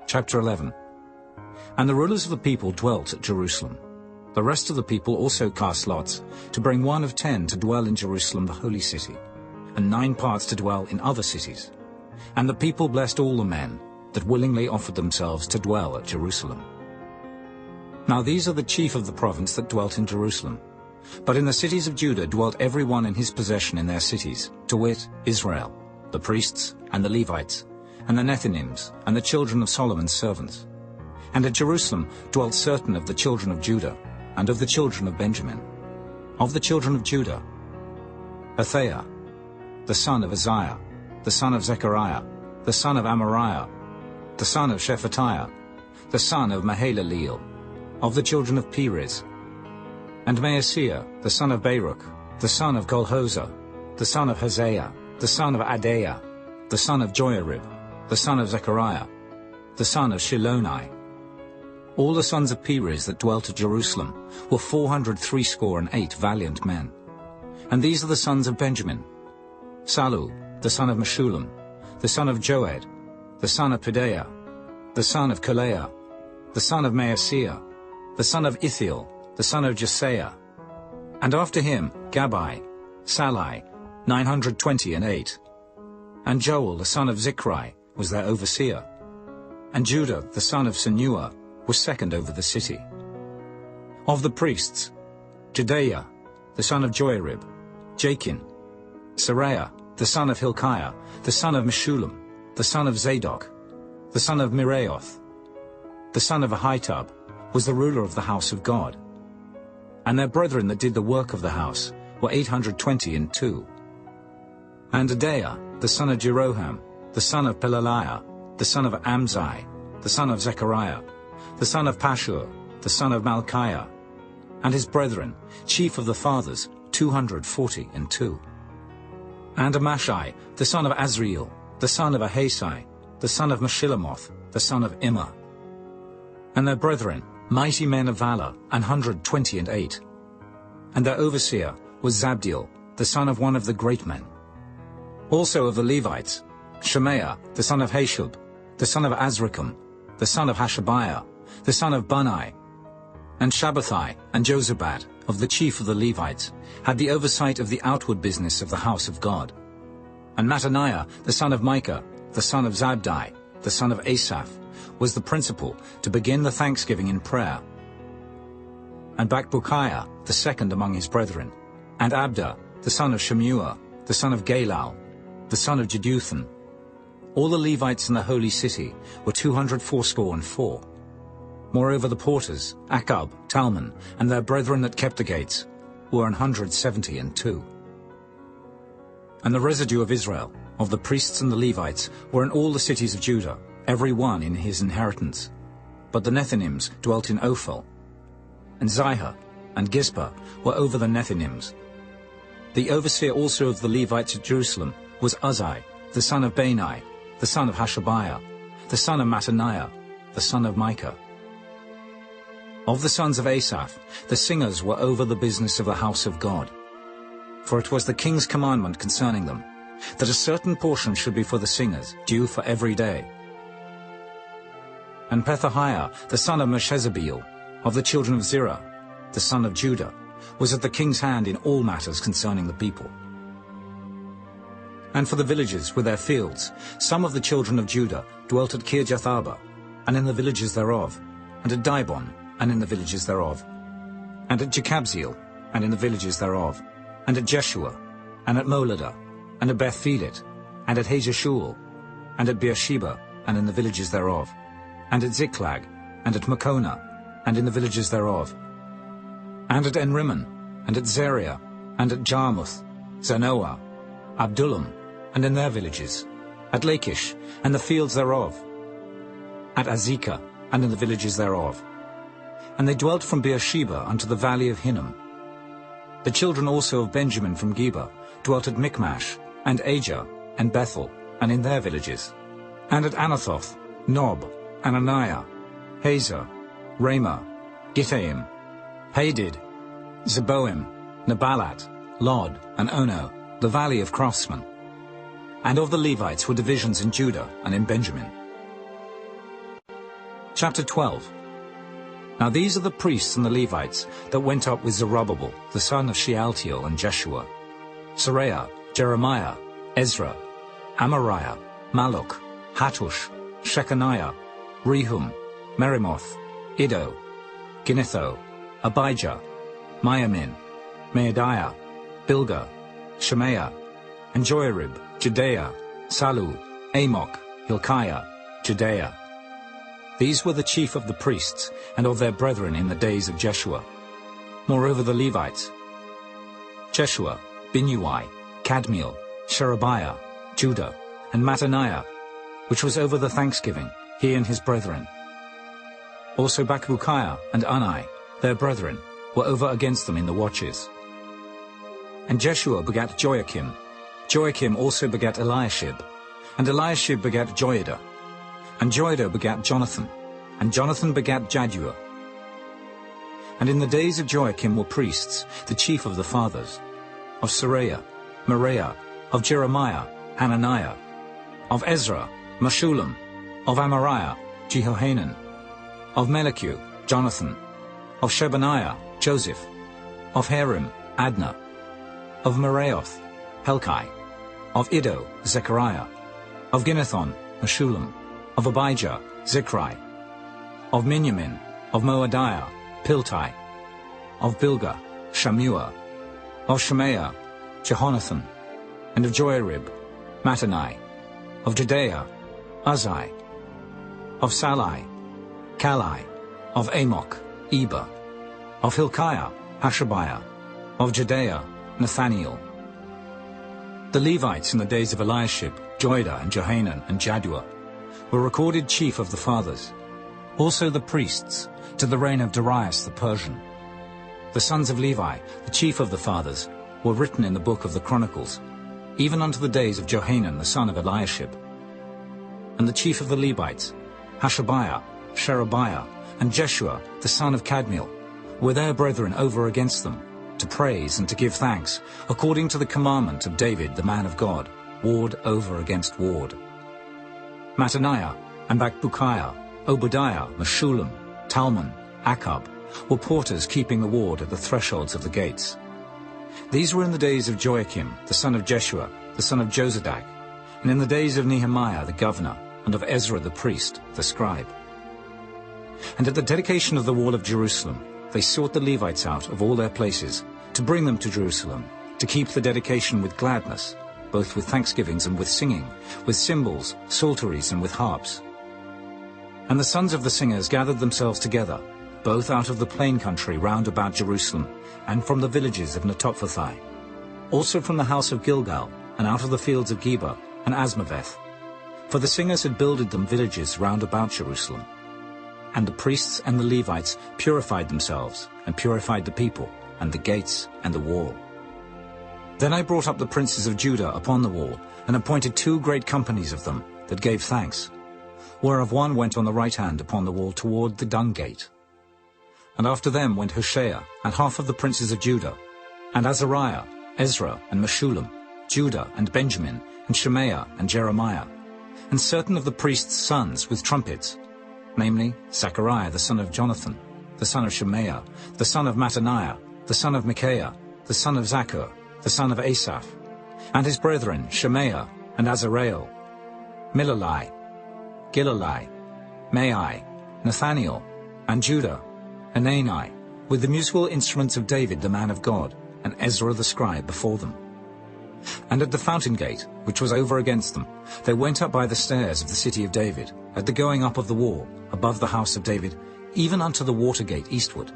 Chapter 11. And the rulers of the people dwelt at Jerusalem. The rest of the people also cast lots, to bring 1 of 10 to dwell in Jerusalem the holy city, and 9 parts to dwell in other cities. And the people blessed all the men that willingly offered themselves to dwell at Jerusalem. Now these are the chief of the province that dwelt in Jerusalem. But in the cities of Judah dwelt every one in his possession in their cities, to wit, Israel, the priests, and the Levites, and the Nethinims, and the children of Solomon's servants. And at Jerusalem dwelt certain of the children of Judah, and of the children of Benjamin. Of the children of Judah, Athaiah, the son of Uzziah, the son of Zechariah, the son of Amariah, the son of Shephatiah, the son of Mahalaleel, of the children of Perez, and Maaseiah, the son of Baruch, the son of Kolhozah, the son of Hosea, the son of Adaiah, the son of Joiarib, the son of Zechariah, the son of Shiloni. All the sons of Perez that dwelt at Jerusalem were 468 valiant men. And these are the sons of Benjamin: Salu, the son of Meshullam, the son of Joed, the son of Pedaiah, the son of Kolaiah, the son of Maaseiah, the son of Ithiel, the son of Jesaiah. And after him Gabbai, Salai, 928. And Joel, the son of Zichri, was their overseer. And Judah, the son of Senua, was second over the city. Of the priests, Jedaiah, the son of Joiarib, Jachin, Seraiah, the son of Hilkiah, the son of Meshullam, the son of Zadok, the son of Miraioth, the son of Ahitub, was the ruler of the house of God. And their brethren that did the work of the house were 822. And Adaiah, the son of Jeroham, the son of Pelaliah, the son of Amzai, the son of Zechariah, the son of Pashur, the son of Malchiah, and his brethren, chief of the fathers, 242. And Amashai, the son of Azriel, the son of Ahasai, the son of Meshillamoth, the son of Immer. And their brethren, mighty men of valor, 128. And their overseer was Zabdiel, the son of one of the great men. Also of the Levites, Shemaiah, the son of Hashub, the son of Azrikam, the son of Hashabiah, the son of Bunai, and Shabbathai and Jozabad, of the chief of the Levites, had the oversight of the outward business of the house of God. And Mattaniah, the son of Micah, the son of Zabdi, the son of Asaph, was the principal to begin the thanksgiving in prayer. And Bakbukiah, the second among his brethren, and Abda, the son of Shemua, the son of Galal, the son of Jeduthun. All the Levites in the holy city were 284. Moreover the porters, Akab, Talmon, and their brethren that kept the gates, were 172. And the residue of Israel, of the priests and the Levites, were in all the cities of Judah, every one in his inheritance. But the Nethinims dwelt in Ophel, and Zihah and Gizpah were over the Nethinims. The overseer also of the Levites at Jerusalem was Uzzi, the son of Bani, the son of Hashabiah, the son of Mattaniah, the son of Micah. Of the sons of Asaph, the singers were over the business of the house of God. For it was the king's commandment concerning them, that a certain portion should be for the singers, due for every day. And Pethahiah, the son of Meshezabeel, of the children of Zerah, the son of Judah, was at the king's hand in all matters concerning the people. And for the villages with their fields, some of the children of Judah dwelt at Kirjath-arba, and in the villages thereof, and at Dibon, and in the villages thereof, and at Jekabzeel, and in the villages thereof, and at Jeshua, and at Moladah, and at Beth-Phelet, and at Hazeshul, and at Beersheba, and in the villages thereof, and at Ziklag, and at Makona, and in the villages thereof, and at Enrimmon, and at Zeriah, and at Jarmuth, Zanoah, Abdullam, and in their villages, at Lachish, and the fields thereof, at Azekah, and in the villages thereof. And they dwelt from Beersheba unto the valley of Hinnom. The children also of Benjamin from Geba dwelt at Michmash, and Ajah, and Bethel, and in their villages, and at Anathoth, Nob, Ananiah, Hazor, Ramah, Gittaim, Hadid, Zeboim, Nebalat, Lod, and Ono, the valley of craftsmen. And of the Levites were divisions in Judah and in Benjamin. Chapter 12. Now these are the priests and the Levites that went up with Zerubbabel, the son of Shealtiel, and Jeshua, Seraiah, Jeremiah, Ezra, Amariah, Malluch, Hattush, Shechaniah, Rehum, Merimoth, Iddo, Ginnetho, Abijah, Miamin, Maadiah, Bilgah, Shemaiah, and Joiarib, Judea, Salu, Amok, Hilkiah, Judea. These were the chief of the priests and of their brethren in the days of Jeshua. Moreover the Levites, Jeshua, Binnui, Kadmiel, Sherebiah, Judah, and Mattaniah, which was over the thanksgiving, he and his brethren. Also Bakbukiah and Unai, their brethren, were over against them in the watches. And Jeshua begat Joachim. Joachim also begat Eliashib. And Eliashib begat Joiada. And Joiada begat Jonathan. And Jonathan begat Jaddua. And in the days of Joachim were priests, the chief of the fathers, of Seraiah, Meraiah, of Jeremiah, Hananiah, of Ezra, Meshullam, of Amariah, Jehohanan, of Melichu, Jonathan, of Shebaniah, Joseph, of Harim, Adna, of Meraioth, Helkai, of Iddo, Zechariah, of Ginnethon, Meshullam, of Abijah, Zichri, of Miniamin, of Moadiah, Piltai, of Bilgah, Shammua, of Shemaiah, Jehonathan, and of Joiarib, Mattani, of Judea, Uzzi, of Salai, Kalai, of Amok, Eber, of Hilkiah, Hashabiah, of Judea, Nathaniel. The Levites in the days of Eliashib, Joiada, and Johanan, and Jaddua, were recorded chief of the fathers. Also the priests, to the reign of Darius the Persian. The sons of Levi, the chief of the fathers, were written in the book of the Chronicles, even unto the days of Johanan the son of Eliashib. And the chief of the Levites, Hashabiah, Sherebiah, and Jeshua the son of Kadmiel, were their brethren over against them, to praise and to give thanks, according to the commandment of David the man of God, ward over against ward. Mattaniah, and Bakbukiah, Obadiah, Meshullam, Talmon, Akkub, were porters keeping the ward at the thresholds of the gates. These were in the days of Joachim, the son of Jeshua, the son of Jozadak, and in the days of Nehemiah the governor, and of Ezra the priest, the scribe. And at the dedication of the wall of Jerusalem, they sought the Levites out of all their places, to bring them to Jerusalem, to keep the dedication with gladness, both with thanksgivings and with singing, with cymbals, psalteries, and with harps. And the sons of the singers gathered themselves together, both out of the plain country round about Jerusalem, and from the villages of Netophathi, also from the house of Gilgal, and out of the fields of Geba and Asmaveth. For the singers had builded them villages round about Jerusalem. And the priests and the Levites purified themselves, and purified the people, and the gates, and the wall. Then I brought up the princes of Judah upon the wall, and appointed 2 great companies of them, that gave thanks, whereof one went on the right hand upon the wall toward the dung gate. And after them went Hoshea, and half of the princes of Judah, and Azariah, Ezra, and Meshullam, Judah, and Benjamin, and Shemaiah, and Jeremiah, and certain of the priests' sons with trumpets, namely Zechariah the son of Jonathan, the son of Shemaiah, the son of Mattaniah, the son of Micaiah, the son of Zaccur, the son of Asaph, and his brethren Shemaiah, and Azareel, Milalai, Gilalai, Mai, Nathaniel, and Judah, and Anai, with the musical instruments of David the man of God, and Ezra the scribe before them. And at the fountain gate, which was over against them, they went up by the stairs of the city of David, at the going up of the wall, above the house of David, even unto the water gate eastward.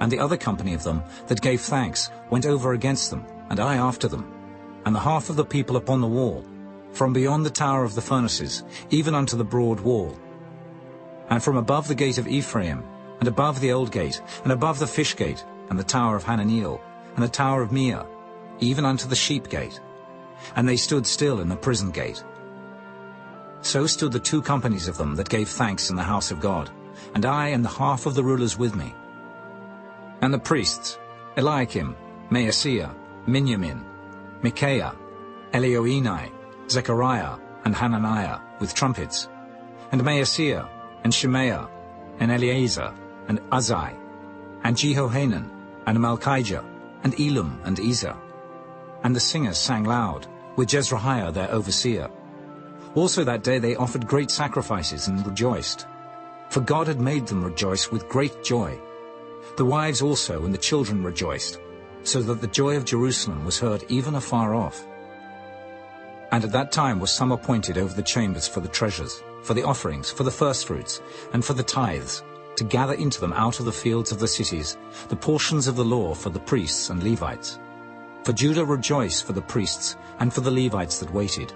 And the other company of them that gave thanks went over against them, and I after them, and the half of the people upon the wall, from beyond the tower of the furnaces, even unto the broad wall. And from above the gate of Ephraim, and above the old gate, and above the fish gate, and the tower of Hananiel, and the tower of Meah, even unto the sheep gate. And they stood still in the prison gate. So stood the 2 companies of them that gave thanks in the house of God, and I and the half of the rulers with me. And the priests, Eliakim, Maaseiah, Miniamin, Micaiah, Elioenai, Zechariah, and Hananiah, with trumpets, and Maaseiah, and Shemaiah, and Eleazar, and Uzai, and Jehohanan, and Malchijah, and Elam, and Ezer. And the singers sang loud, with Jezreiah their overseer. Also that day they offered great sacrifices and rejoiced, for God had made them rejoice with great joy. The wives also and the children rejoiced, so that the joy of Jerusalem was heard even afar off. And at that time was some appointed over the chambers for the treasures, for the offerings, for the firstfruits, and for the tithes, to gather into them out of the fields of the cities the portions of the law for the priests and Levites. For Judah rejoiced for the priests and for the Levites that waited.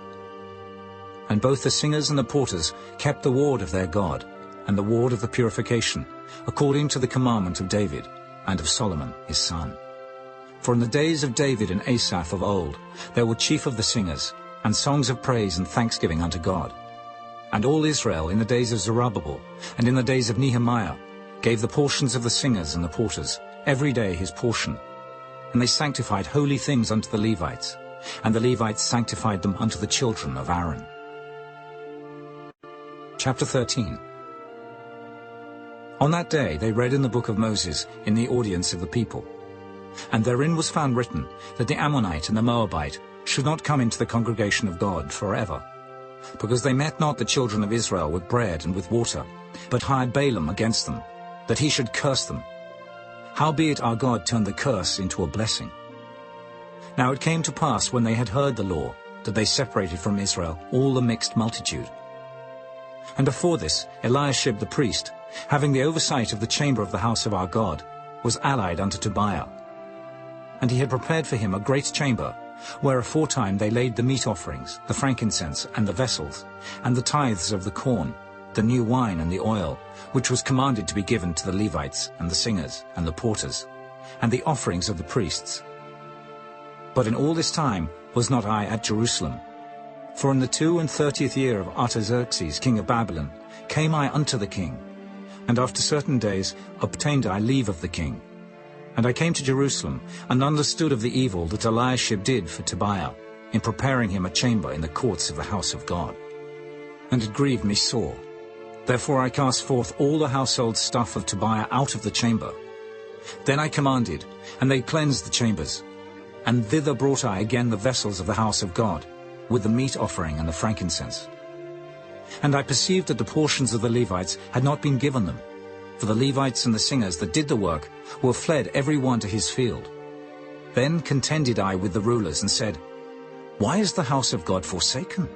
And both the singers and the porters kept the ward of their God, and the ward of the purification, according to the commandment of David, and of Solomon his son. For in the days of David and Asaph of old there were chief of the singers, and songs of praise and thanksgiving unto God. And all Israel in the days of Zerubbabel, and in the days of Nehemiah, gave the portions of the singers and the porters, every day his portion. And they sanctified holy things unto the Levites, and the Levites sanctified them unto the children of Aaron. Chapter 13. On that day they read in the book of Moses in the audience of the people. And therein was found written that the Ammonite and the Moabite should not come into the congregation of God forever, because they met not the children of Israel with bread and with water, but hired Balaam against them, that he should curse them. Howbeit our God turned the curse into a blessing. Now it came to pass, when they had heard the law, that they separated from Israel all the mixed multitude. And before this Eliashib the priest, having the oversight of the chamber of the house of our God, was allied unto Tobiah. And he had prepared for him a great chamber, where aforetime they laid the meat offerings, the frankincense, and the vessels, and the tithes of the corn, the new wine and the oil, which was commanded to be given to the Levites, and the singers, and the porters, and the offerings of the priests. But in all this time was not I at Jerusalem. For in the 32nd year of Artaxerxes king of Babylon came I unto the king, and after certain days obtained I leave of the king. And I came to Jerusalem, and understood of the evil that Eliashib did for Tobiah, in preparing him a chamber in the courts of the house of God. And it grieved me sore. Therefore I cast forth all the household stuff of Tobiah out of the chamber. Then I commanded, and they cleansed the chambers. And thither brought I again the vessels of the house of God, with the meat offering and the frankincense. And I perceived that the portions of the Levites had not been given them, for the Levites and the singers that did the work were fled every one to his field. Then contended I with the rulers and said, Why is the house of God forsaken?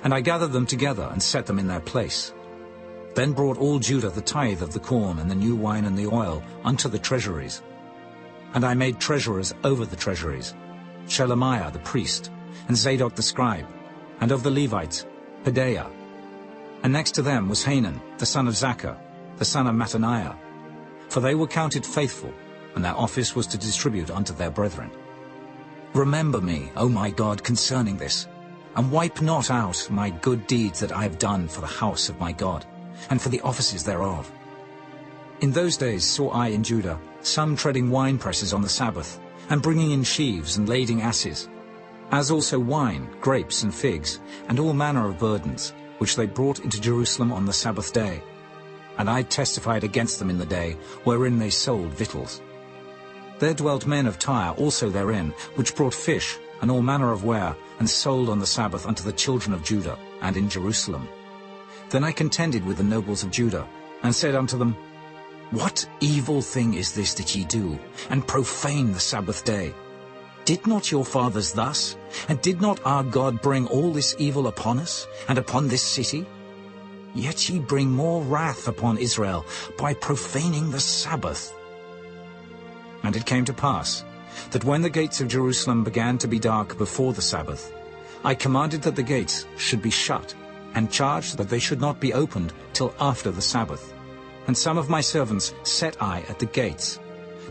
And I gathered them together and set them in their place. Then brought all Judah the tithe of the corn and the new wine and the oil unto the treasuries. And I made treasurers over the treasuries, Shelemiah the priest, and Zadok the scribe, and of the Levites, Pedaiah. And next to them was Hanan the son of Zaccur, the son of Mattaniah, for they were counted faithful, and their office was to distribute unto their brethren. Remember me, O my God, concerning this, and wipe not out my good deeds that I have done for the house of my God, and for the offices thereof. In those days saw I in Judah some treading wine presses on the Sabbath, and bringing in sheaves and lading asses, as also wine, grapes, and figs, and all manner of burdens, which they brought into Jerusalem on the Sabbath day. And I testified against them in the day wherein they sold victuals. There dwelt men of Tyre also therein, which brought fish and all manner of ware, and sold on the Sabbath unto the children of Judah, and in Jerusalem. Then I contended with the nobles of Judah, and said unto them, What evil thing is this that ye do, and profane the Sabbath day? Did not your fathers thus? And did not our God bring all this evil upon us, and upon this city? Yet ye bring more wrath upon Israel by profaning the Sabbath. And it came to pass, that when the gates of Jerusalem began to be dark before the Sabbath, I commanded that the gates should be shut, and charged that they should not be opened till after the Sabbath. And some of my servants set I at the gates,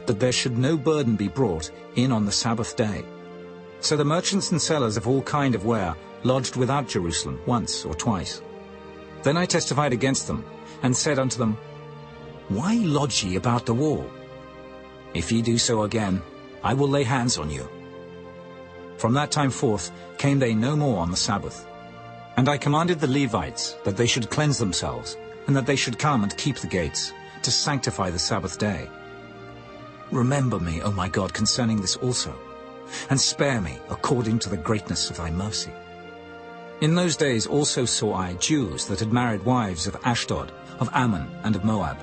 that there should no burden be brought in on the Sabbath day. So the merchants and sellers of all kind of ware lodged without Jerusalem once or twice. Then I testified against them, and said unto them, Why lodge ye about the wall? If ye do so again, I will lay hands on you. From that time forth came they no more on the Sabbath. And I commanded the Levites that they should cleanse themselves, and that they should come and keep the gates, to sanctify the Sabbath day. Remember me, O my God, concerning this also, and spare me according to the greatness of thy mercy. In those days also saw I Jews that had married wives of Ashdod, of Ammon, and of Moab.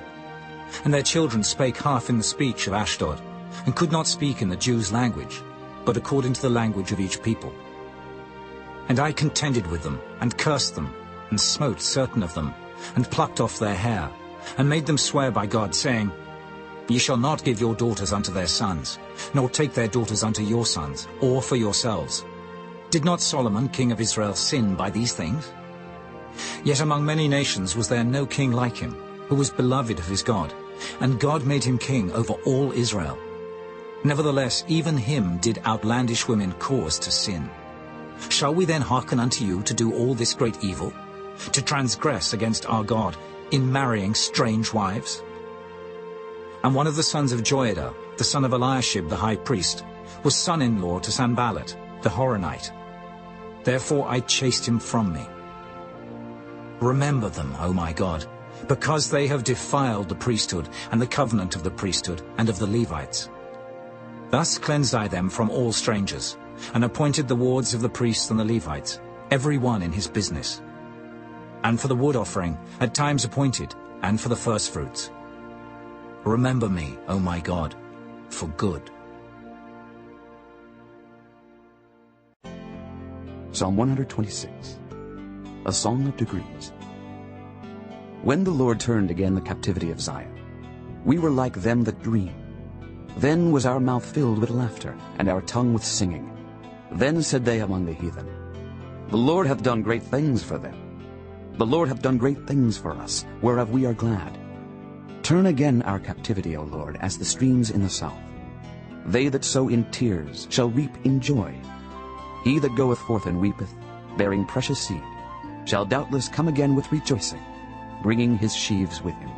And their children spake half in the speech of Ashdod, and could not speak in the Jews' language, but according to the language of each people. And I contended with them, and cursed them, and smote certain of them, and plucked off their hair, and made them swear by God, saying, Ye shall not give your daughters unto their sons, nor take their daughters unto your sons, or for yourselves. Did not Solomon king of Israel sin by these things? Yet among many nations was there no king like him, who was beloved of his God, and God made him king over all Israel. Nevertheless, even him did outlandish women cause to sin. Shall we then hearken unto you to do all this great evil, to transgress against our God in marrying strange wives? And one of the sons of Joiada, the son of Eliashib the high priest, was son-in-law to Sanballat, the Horonite. Therefore I chased him from me. Remember them, O my God, because they have defiled the priesthood and the covenant of the priesthood and of the Levites. Thus cleansed I them from all strangers, and appointed the wards of the priests and the Levites, every one in his business. And for the wood offering, at times appointed, and for the firstfruits. Remember me, O my God, for good. Psalm 126, a song of degrees. When the Lord turned again the captivity of Zion, we were like them that dream. Then was our mouth filled with laughter, and our tongue with singing. Then said they among the heathen, The Lord hath done great things for them. The Lord hath done great things for us, whereof we are glad. Turn again our captivity, O Lord, as the streams in the south. They that sow in tears shall reap in joy. He that goeth forth and weepeth, bearing precious seed, shall doubtless come again with rejoicing, bringing his sheaves with him.